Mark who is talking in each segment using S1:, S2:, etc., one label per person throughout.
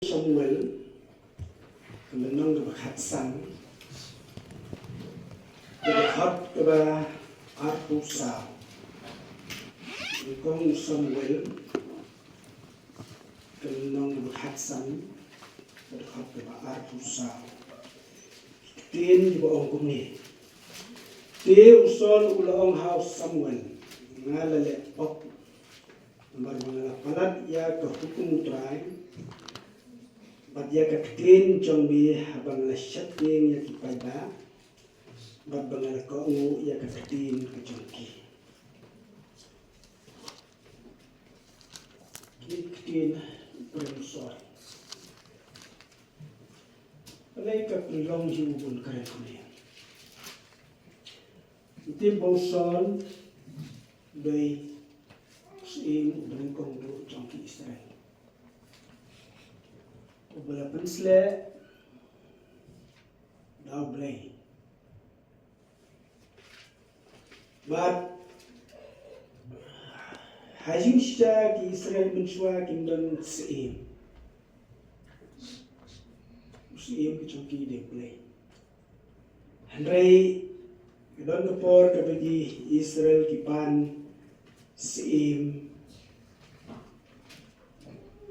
S1: Samuel menang berkat sang berkat kepada Artusa kong Samuel menang berkat sang berkat kepada Artusa tin di bawah kumi te usol ulang house Samuel ngalale ok barangala palat ya ke hukum utrai bat ya katin jombi habang la shatting ya kipaiba bat bangal ko ngu ya katin ke jongki kitin prensor alai ka prilong jiubun kare kune itim bosol dei sim berengkong do jongki Israel Ubla pensle U Blei but hajim sha ki Israel menshwa kindon sim ki choki de Blei Henry don kapor ka bagi Israel ki pan sim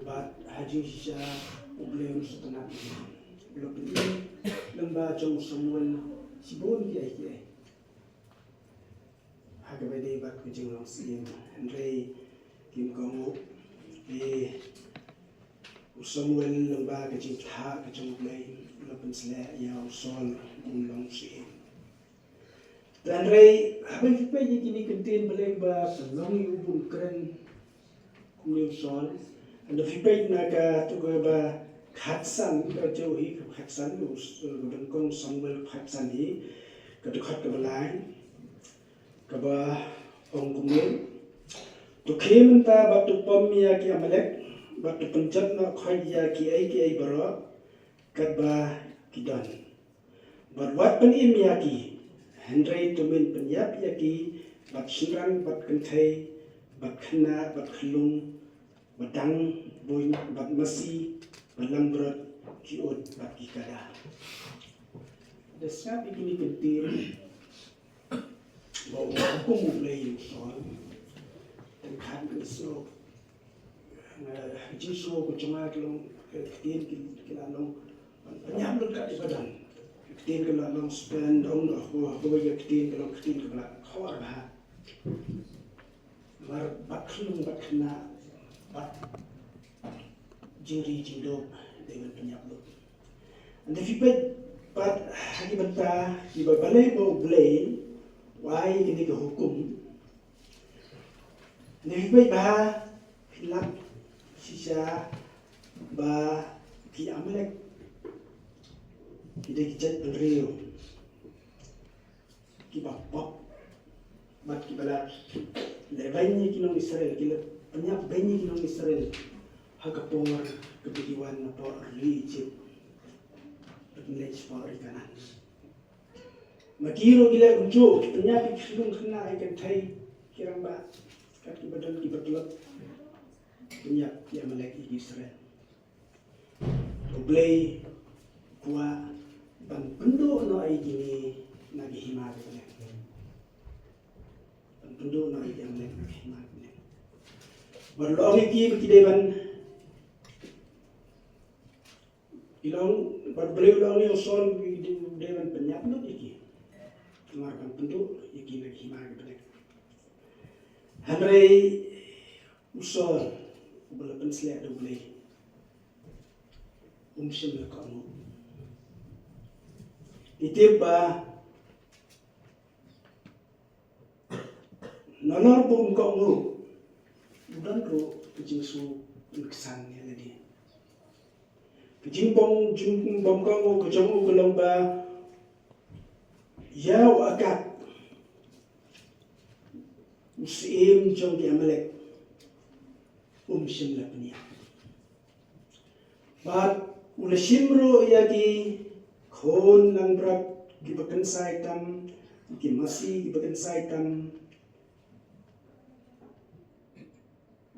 S1: but hajim sha U Blei Un setengah belum ini lemba jong Samuel sibun kiai hagabai debat kucing long sim Andre kim kamu Samuel lemba kucing tha kucing U Blei lapan sele ya usol long sim Andre habai habai kini kentin beleng ba long ubun keren kumeu sol anda fipai naga tu ba khatsan ka jauhi khatsan us bengkong Samuel khatsan hi ka dekat ke belai ka ba ong kumeu tu khem ta batu pom ya ki amalek batu pencet na khoi ya ki ai baro ka ba kidan wat pen im ya ki Henry tumin penyap ya ki bat sirang bat kentai bat khna bat khlung badang boin bat masi balang berat kiot bat kikada desap ini kentir bawa hukum U Blei Un soal tengkan keso jiso kucuma kelong ketin kilalong penyambut kat badan ketin kilalong spend on aku bagi ketin kelong ketin kebelak khawar bah mar bat khlung bat khna bat jiri jindop dengan penyabut. Anda fipat pat hagi banta di balai U Blei wai kini ke hukum. Anda fipat bah hilap sisa bah ki amalek kita kicat penrio ki bapop bat ki balak lebanyi kinong Israel kila penyap banyi kinong Israel hagapor kebidiwan na por lijip pagmilay por ikanan magiro gila unjo penyap ikhlung khna ay kantay kirang ba kat kibadan kibatlot penyap ki amalek Israel U Blei kuwa ban pendo no ay gini naghihimag ban pendo no ay amalek naghihimag barlo ki bikideban ilang berbeli ulang ni usol dewan penyap no iki markan tentu iki nak himag benek Henry usol belapan selek U Blei umsim la kamu itiba nolor pun kamu budan ro kejingsu kesan ya lagi Jimpong kamu kejong ulang ba yaw akat usim jong di amalek umsim la penia bat ulasimro yagi khon lang brak gibakan saitam ki masi gibakan saitam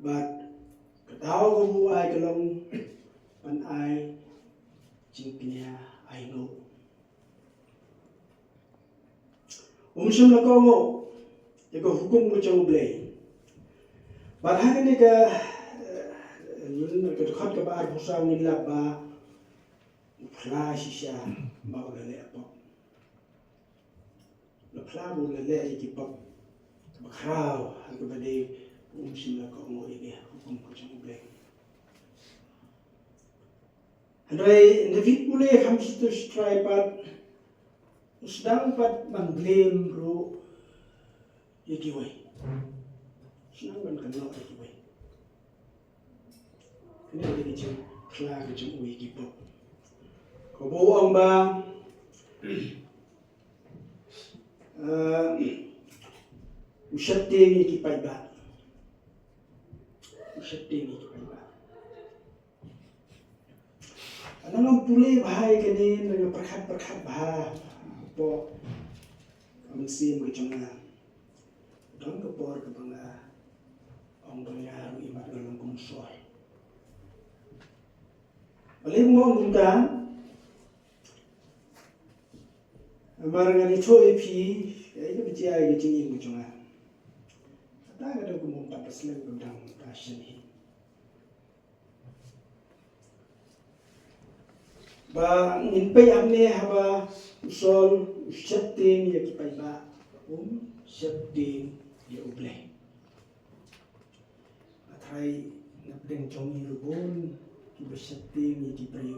S1: bat kataw ko ay kalong ban ai jingknya ai no umsum la ko mo ego hukum mo chau blei Bahnah ni ka yun ka khat ka bar busa ni la ba phla shisha ba la le pa la phla bu la le ki pa ba khao ka ba de umsum la ko mo ege hukum ko chau blei Andai David boleh ham situ strike pat sedang pat ban blame ro yaki wai sedang ban kena yaki wai kena ada kecil kelar kecil wai kipo kau bawa ba ushat ni kipai ba ushat ni kipai ba Anong pulih bahaya kini dengan perkat bahaya po kami sim ke cuma dong ke por ke bangga ong bangga ru imat dalam kumsoi boleh ngomong tentang amarga ni choi pi itu bicara ke cingin ke cuma tak ada kumum tak pasal tentang passion ini ba inpai amne haba usol ushatin ya kipai ba shatin ya U Blei athai napdeng chomi rubun ki shatin ya kipai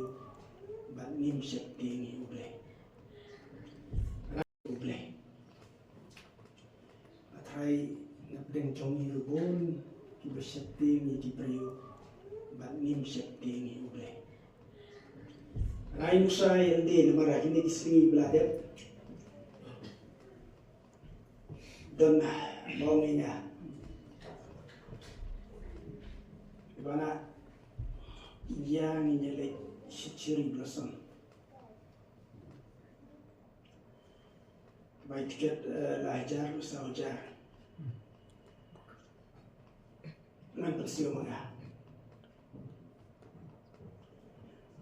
S1: ba nim shatin ya U Blei athai napdeng chomi rubun ki shatin ya kipai ba nim shatin ya U Blei Rain usai yang dia marah ini disini belajar dan bawangnya di mana yang ini lek seciri belasang baik tiket lajar usahajar dengan persio mana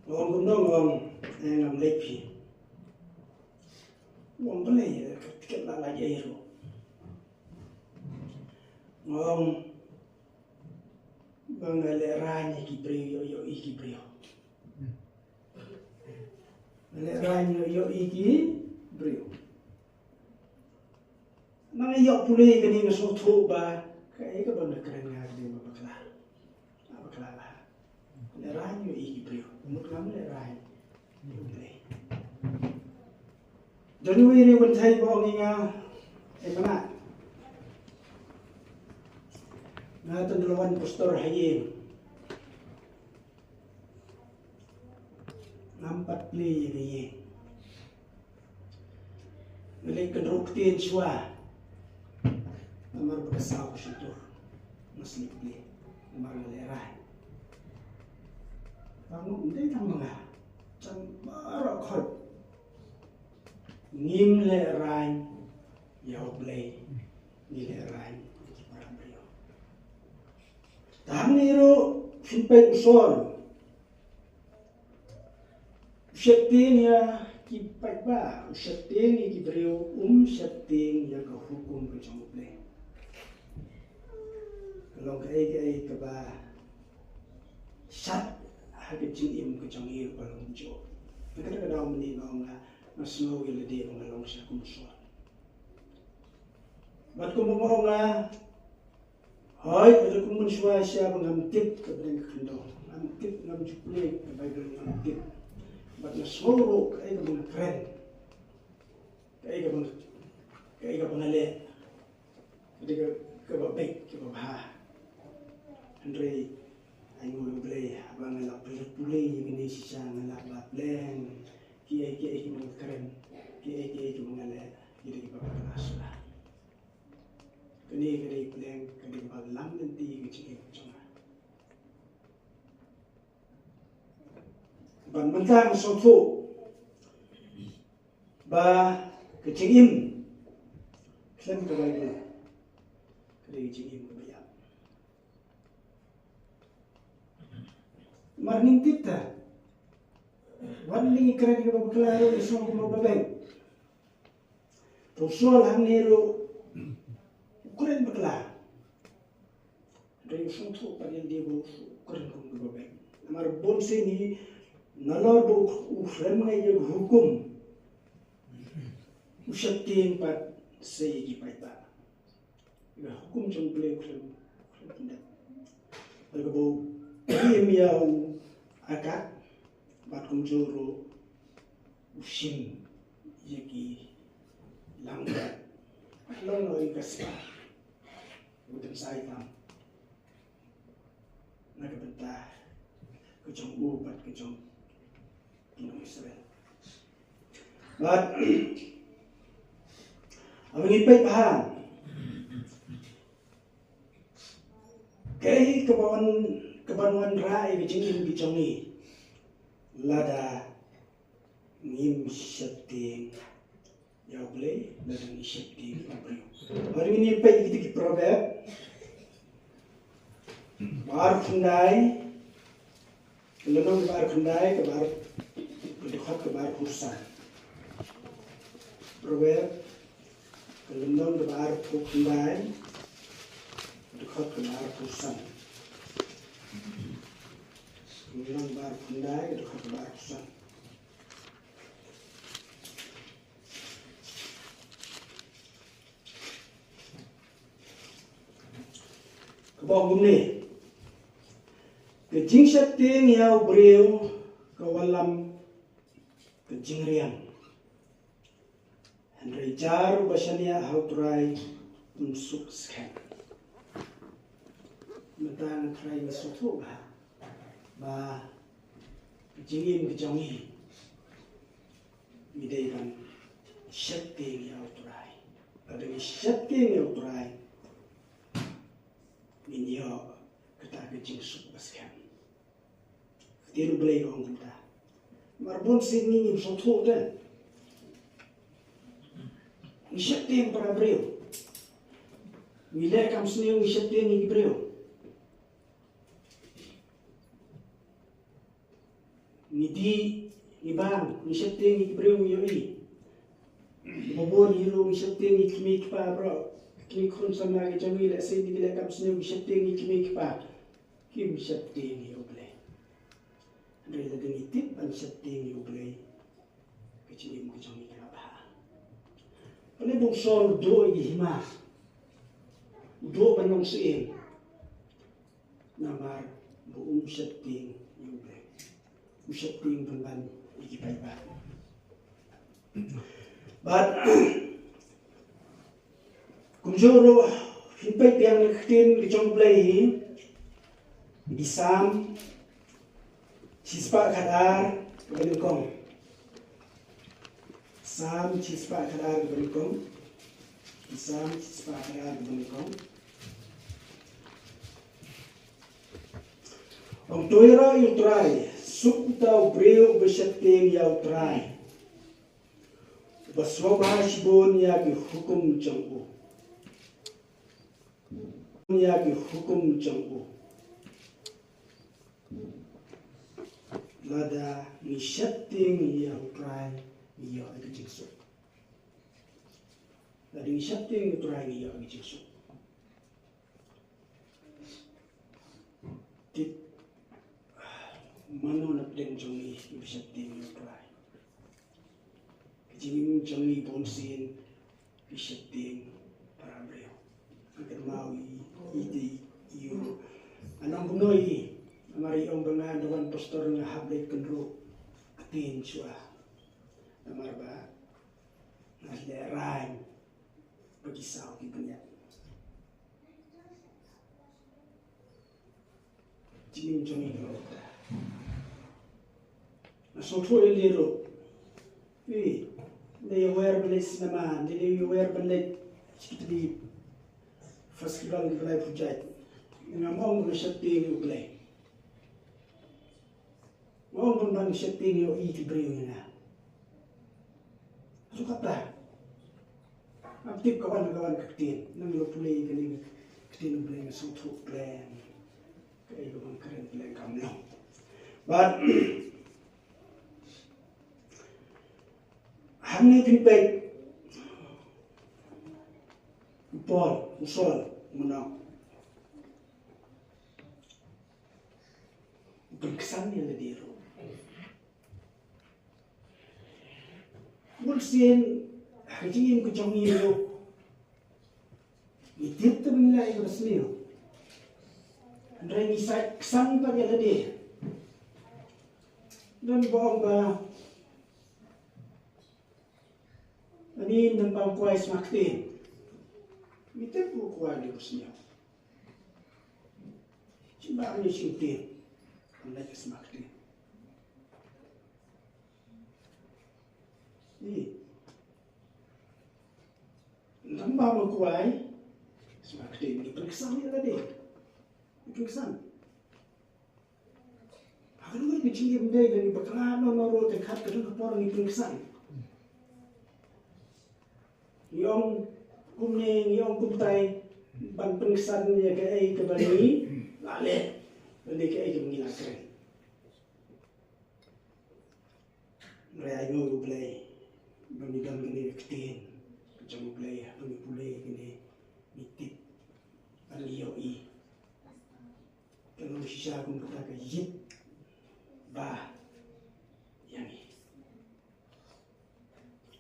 S1: Ngom ngom ngam lepi. Ngom boleh tiket la lagi air. Ngom bangale rani ki brio yo iki brio. Le rani yo iki brio. Nang yo pulih kini ngaso thoba kai ka bang keren ngadi bakla. Bakla lah. Le rani yo iki brio. Muklam le rai U Blei Januari wan thai bo nginga Bahnah na tandulawan pastor haye nampat play ye nilai kendruktin swa namar pagkasaw situr maslik play namar le rai Kamu hindi tang mga cambara khot ngim le rai ya U Blei ni le rai parang brio taham niro finpai usol shatin ya ki paiba shatin ni ki brio shatin ya ka hukum ke U Blei kalau kai ka ba sat Hagi jingim ke jangir balong jo. Kadang-kadang meni bang na snow ile dia bang long sa kumsuan. Bat ko mo nga hay pada ko mun suwa siya bang amtip ka bang kando. Amtip ngam jukle ka Bible ngam amtip. Bat na snow ro ka ay bang kren. Ka ay bang ale. Jadi ka ba baik ka ba ha. Andre Ay U Blei abang ngalap pulih ini sisa ngalap laplen kiai kita keren kiai kita mengalah jadi kita kelas lah kini plan kini balam nanti kecil cuma ban mentang sofu ba kecilin klaim kebaik kini kecilin kebaik Marning kita wan lingi keren ke baklaro ni so ko babeng to so la nero keren bakla dari so to pa yang dia go keren ko babeng amar bon se ni nalor bo ufrem ngai ye hukum ushatin pat se gi paita ga hukum jong ble kren tindak ga bo miau akak bat kumjuro ushim yaki langga long no ikaspa udan saitam nagabenta kejong ubat kejong inong Israel but abang ipay paham kaya kebanuan rai kejengin kejongi lada ngim syatting ya boleh lada ngim syatting abrio hari ini pai kita ki proverb bar khundai lenong bar khundai ke bar dekat ke bar kursan proverb lenong ke bar khundai dekat ke bar kursan lenong bar khundai dekat ke bar kursan kebong ni ke jingkyrkhu yau breu ke walam ke jingriam Henry jar basania hautrai unsuk skan mentang trai mesoto ba jingin kejongi midaiban syatting yau trai ada syatting yau trai minyo kita kecing suk baskan tiru belai orang kita marbon sini ni soto dan syatting para breu wilayah kam sini syatting ni breu Nidi ibang ni syatting ni breu yoi bobon hiro ni syatting ni kimi pa bro kimi kon sama ke jangi la sei di wilayah kam sini syatting ni kimi pa kim syatting ni oblay Andai la deni tip an syatting ni oblay kecil mu jangi kenapa Pane bung sol do i hima do banong sien namar bu syatting ni oblay syatting pemban ikipai ba but kumjuro hipai piang khtin kijong play isam chispa khadar balingkong sam chispa khadar balingkong isam chispa khadar balingkong Ang toira yutrai sukta breu besyatting yau trai baswaba shibon ya ki hukum jang'u ya ki hukum jang'u lada ni syatting yau trai ya ki jingsu lada ni syatting trai ya ki jingsu mano nak deng jongi syatting yau trai Jingin jongi bonsin syatting para breu agar mau ide iu anong bunoi amari ong dengan dewan pastor nga hablay kendro ketin sua amar ba ngasle rain pagisaw ki banyak jingin jongi kita Nasotho elero they aware bless naman they aware balik sikitli festival balay project nga mong na syatting yu balay mong bang syatting yu iti breu nga sukat ta aktif kawan kaktin nang lo pulay galing kaktin balay nga sotho plan kaya bang karen balay kamlo but Hamni pinpay Paul, Usol, Munang. Berkesan yang ada ro. Mulsien hajim ko jong yo. Itip to nila ay resmiyo. Andai ni sa kesan pa yang ada. Dan bong ba ani nang pangkuai smaktin. Itip ko kuai di resmiyo. Coba ni sintin. Andai smaktin. Nambah mengkuai semakin diperiksa ni tadi, diperiksa. Akan orang kecil benda yang berkelan noro dekat kedua orang diperiksa. Yang kumne, yang kumtai, ban periksa ni ke kembali, lale, benda ke kembali lagi. Mereka U Blei Bangidam kini ketin, macam U Blei, pulai kini mitip, aniyoi. Kalau sisa aku kata ke yip, bah, yang ni.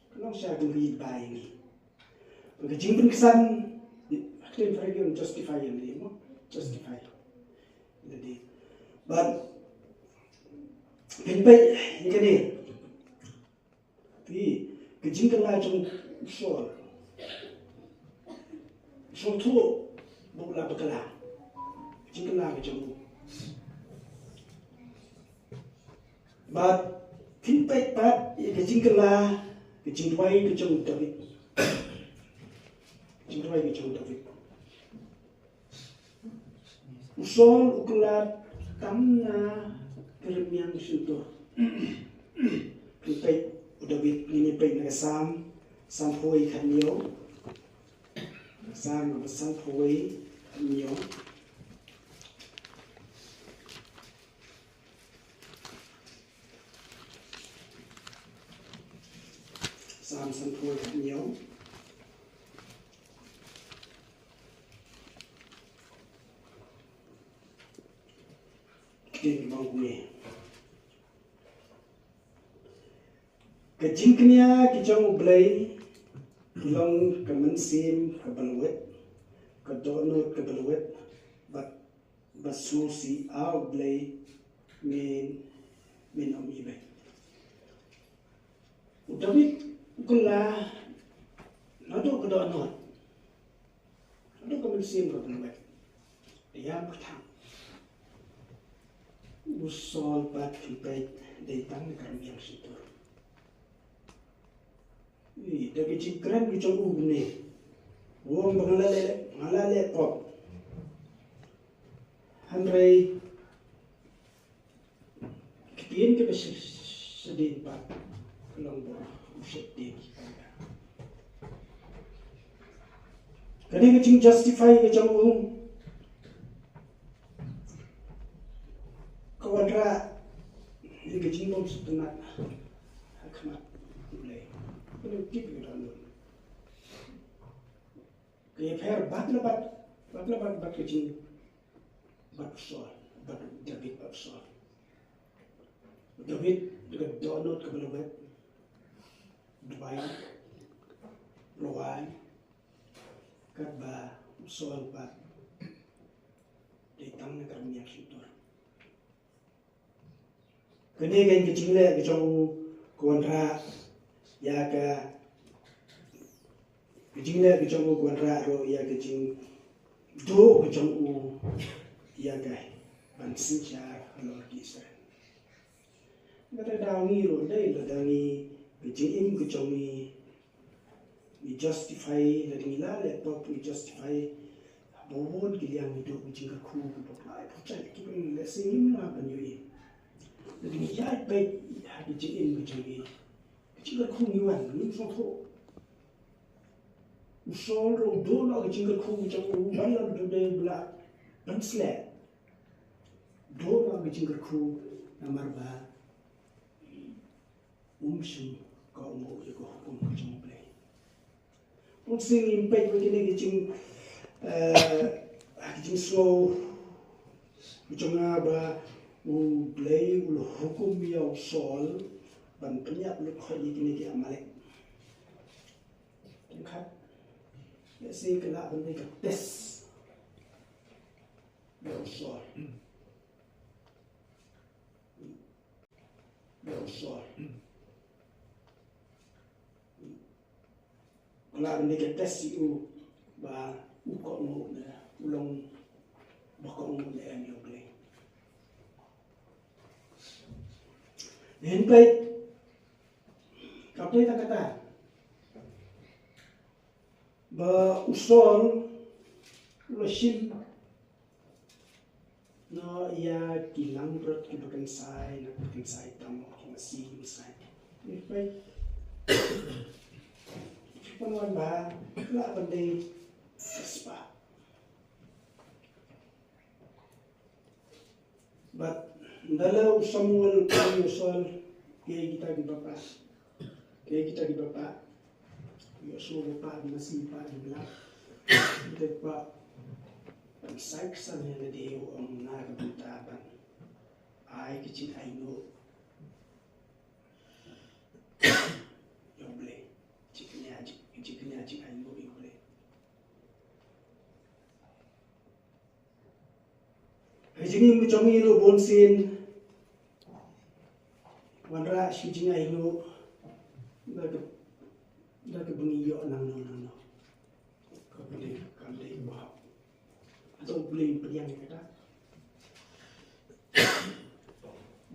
S1: Kalau saya aku read bah yang ni, kerja pengkesan, akhirnya mereka yang justify yang ni, justify. Jadi, but pinpai yang ni. Kejingkala jong sol tu bola bekala kejingkala jong but pinpai pat kejingkala kejingwai jong David kejingwai jong David usol uklat tamna keremian situ pinpai David ini peg na sam poi kanyo sam poi kanyo sam poi kanyo kini mau gue Kejingknya kijong Blei long kemensim kebeluet kedonut kebeluet basu si au Blei min om ibe. Udawit gula nado kedonut nado kemensim kebeluet dia bertang usol bat pipai datang kerana yang situ. Dari cikran kita ubne, wong mengalale pop, Andrei, kian kita sedih pak, kelompok sedih. Kadang kita justify kita kawadra, ini kita mau sebenarnya hakmat. Kalau kita berlalu, kaya per bat kecil, bat besar, bat David bat besar. David dengan donut kebeluat, Dubai, Rowan, kerba besar bat, datang negara minyak situ. Kemudian kecilnya kecil kontra. Ya kejingnya kejong u kuadra ro ya kejing do kejong u ya bansin jar halor kisah. Kata daungi ro dai lo daungi kejing kejong ni justify dari mila laptop ni justify bobon kiliang hidup jingkyrkhu ai pucai kipin lesing na banyui. Jadi ya baik kejing ni jingkyrkhu niwan ni soto usol ro do na jingkyrkhu jang balan do de bla bansle do na jingkyrkhu namar ba umshu kau mau je kau hukum ke jom play. Pun sing impact begini kicing slow macam apa U Blei Un hukum yang soal ban penyak lu kau ini dia amalek. Tengkat, ya sih kelak benda ke tes yang soal. Kalau anda kita siu bah ukok mu na ulong bakong mu na yang U Blei. Hentai kapay tak kata ba usol ulashin no ia kilang berat kebakan sai nak kebakan sai tamu masih sai. Hentai Penuan bah, lah benda sespa. But dalam Samuel kami usol kaya kita di bapa, Yosua bapa masih bapa di belak, kita bapa pansai kesannya dia orang nak bertahan, ay kecil ayu, U Blei. Jiknya aji ayu U Blei. Hajini mujongi lo bonsin, wanra shijinga ayu, daga bengiyo nang no. Kau boleh kamdei bahap, atau boleh pediang kita.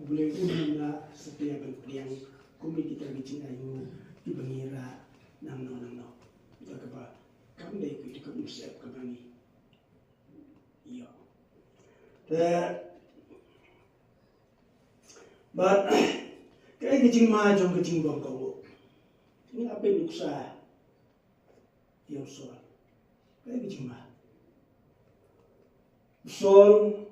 S1: Boleh umumnya setiap pediang kumi kita bijinga ayu di bengira. Nang no. Kita keba kamdei ku kita musyak kabani. Iya. But kaya kecing mahjong kecing bom kau. Ini apa yang nuksa? Yang soal. Kaya kecing mah. Soal.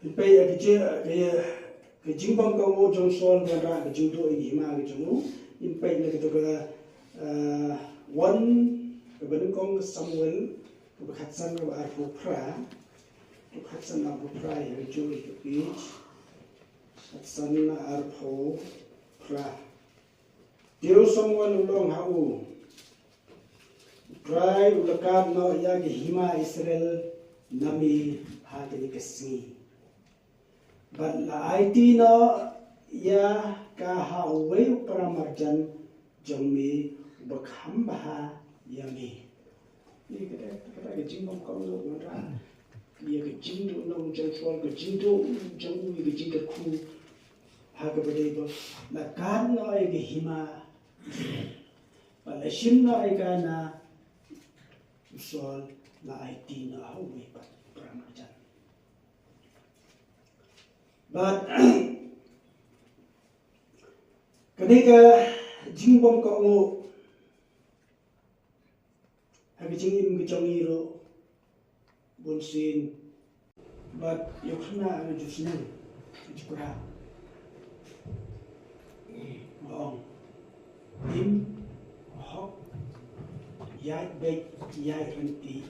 S1: Kaya kecing bom kau jong soal pada kecing tu ini mah kecing. Impact na kita one kebenaran Samuel keberkatan arpo pra yang jauh itu khatsan arpo pra dia Samuel ulong hau prai ulakan no ya ke hima Israel nami hati kesini but la IT no ya kahawai pramarjan jami bakhambah yami. Ini kata kecing bom kau tu mana? Dia kecing tu nong jengkol kecing tu jengkul jingkyrkhu harga berdeba. Lakan no ay hima, palasim no ay kana usol la IT no hawai pramarjan. But ketika jingbom kau ngo, hagi jingim kecongiro, bonsin, but yokna anu jusnen, jukura, maong, hok, yai bek, yai renti,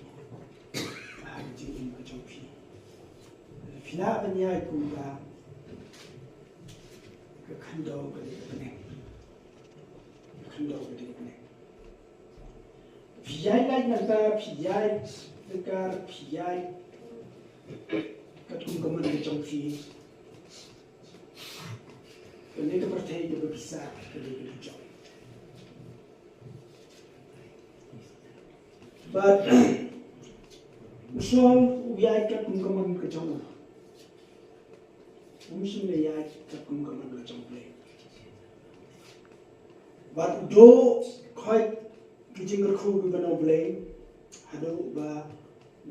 S1: hagi jingim kecongpi, fila penyai kuda. Kandau gede. Piyai lagi nanta piyai dekar piyai katung kaman kecong pi. Kene ke pertai ke bisa kene ke jong. But usol uyai katung kaman kecong. Mungkin dia katung kaman kecong play. But do quite jingkyrkhu ke Bahnah Blei, hado ba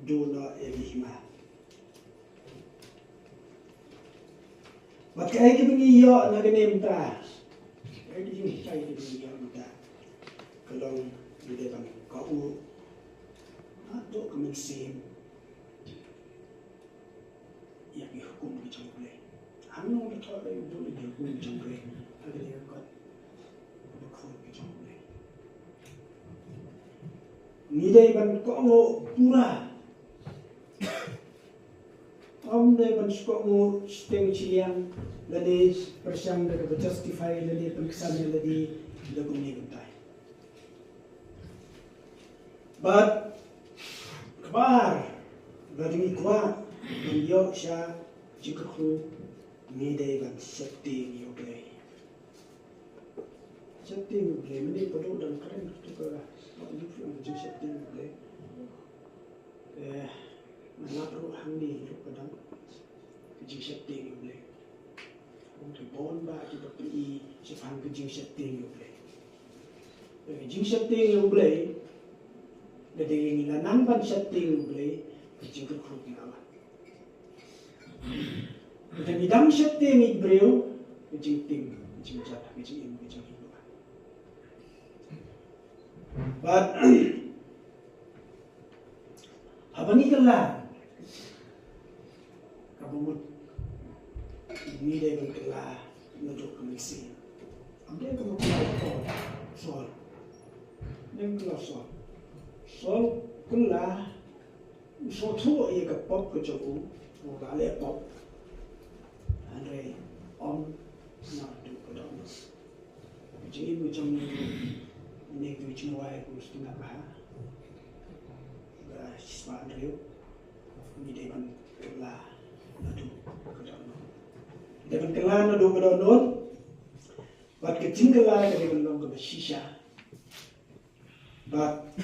S1: do na evihima. But kaya kibingi yo na ganemta, kaya kibingi yo na kalong bide bang kau, ato kamansim, iaphi hukum ke jong Blei. Ano na to ay ubo ni ko ni jumble. Agad yan ko. Ko ni jumble. Nidai ban ko mo pura. Dai ban ko mo steng chiliang ladi persyang da justify ladi pengkesan ladi lagu ni guntai. But Khubor lagi kuat menjauh siya jingkyrkhu nidai ban setting U Blei. Setting U Blei meni perlu dan keren juga. Waktu itu yang setting U Blei. Mana perlu handi hidup kadang kejing setting U Blei. Untuk bon ba kita pergi sepaham kejing setting U Blei. Kejing setting U Blei. Dari lanang ban setting U Blei kejing jingkyrkhu kenapa? Dari dam setting U Blei kejing tim kejing jat kejing im kejing hidup. But habani kelah kabumut ini dia kelah untuk komisi. Ambil kamu kelah soal, dia kelah soal kelah soal tu ia kapop kejogu, bukan le pop. Andre om nak tu kedong. Jadi macam ni tu cuma ayat mesti nak bah. Siswa Andre ni dia kan kelah nadu kedong. Dia kan kelah nadu kedong. Buat kecing kelah dia kan long ke sisa. But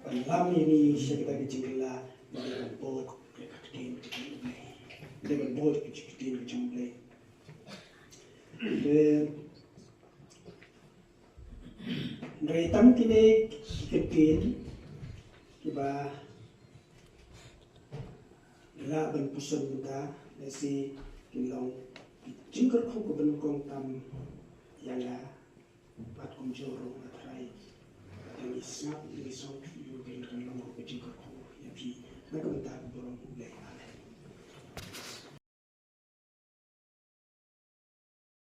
S1: lam ini saya kita kecing kelah dia kan bot kecing dia kan bot kecing Blei. Dari tam kini kecing kiba la ban pusan muda nasi kilong jingkyrkhu ko balong yang bat kum jorong atrai yang isap ini song